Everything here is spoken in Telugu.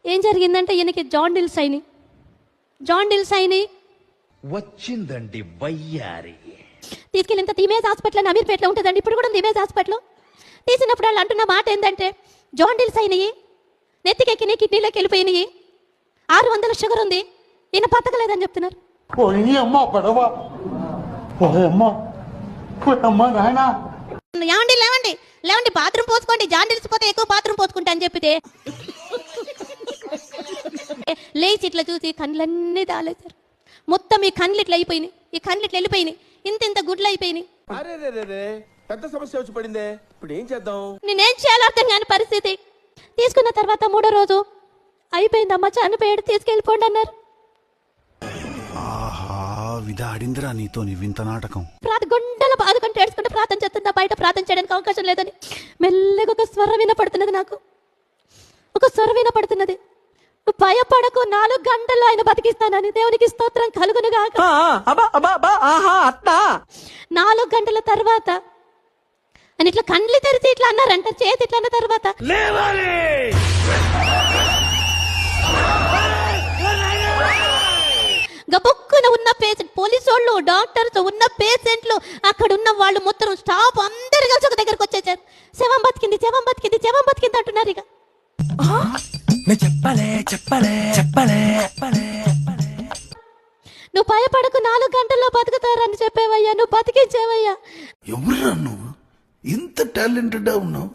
ఏం జరిగిందంటే ఈయనకి జాండిల్స్ అయినాయి. వచ్చిందండి వయ్యారి. తీసుకెళ్ళిన ఇమేజ్ హాస్పిటల్ అని అమీర్పేటలో ఉంటుందండి, ఇప్పుడు కూడా ఉంది ఇమేజ్ హాస్పిటల్. తీసినప్పుడు వాళ్ళు అంటున్న మాట ఏంటంటే జాండిల్స్ అయినాయి, నెత్తికెక్కినాయి, కిడ్నీలోకి వెళ్ళిపోయినాయి, 600 షుగర్ ఉంది, ఈయన బతకలేదని చెప్తున్నారు. లేవండి బాత్రూమ్ పోసుకోండి, జాండిల్స్ పోతే ఎక్కువ బాత్రూమ్ పోసుకుంటా అని చెప్పితే లేచి ఇట్లా చూసి కళ్ళన్నీ దాలేశారు. మొత్తం ఈ కళ్ళు ఇట్లా అయిపోయినాయి, ఈ కళ్ళు ఇట్లా వెళ్ళిపోయినాయి, ఇంత గుడ్లు అయిపోయినాయి. పెద్ద సమస్య వచ్చి పడిందే, ఇప్పుడు ఏం చేద్దాం? నేనేం చేయాలో అర్థం కాని పరిస్థితి. తీసుకున్న తర్వాత 3వ రోజు అయిపోయిందమ్మా, చనిపోయాడు, తీసుకెళ్ళిపోండి అన్నారు. విధాడిందిరా నీతో వింత నాటకం. గుండెల బాదుకుంటూ ఏడ్చుకుంటే ప్రార్థన చేస్తుందా, బయట ప్రార్థన చేయడానికి అవకాశం లేదని. మెల్లగా ఒక స్వరం వినపడుతున్నది, నాకు ఒక స్వరం వినపడుతున్నది, నువ్వు భయపడకు, 4 గంటల్లో ఆయన బతికిస్తానని. దేవునికి స్తోత్రం కలుగునుగా. 4 గంటల తర్వాత అని ఇట్లా కండ్లు తెరిచి ఇట్లా అన్నారంట, చేతి ఇట్లా అన్న తర్వాత గబుక్కున ఉన్న పేషెంట్, పోలీసు వాళ్ళు, డాక్టర్స్, ఉన్న పేషెంట్లు, అక్కడ ఉన్న వాళ్ళు మొత్తం స్టాఫ్ అందరు కలిసి ఒక దగ్గరకు వచ్చేసారు. శవం బతికింది, శవం బతికింది, శవం బతికింది అంటున్నారు. ఇక నువ్వు భయపడకు, 4 గంటల్లో బతుకుతారని చెప్పేవయ్యా, నువ్వు బతికించేవయ్యా. ఎవరురా నువ్వు? ఇంత టాలెంటెడ్ ఉన్నావు.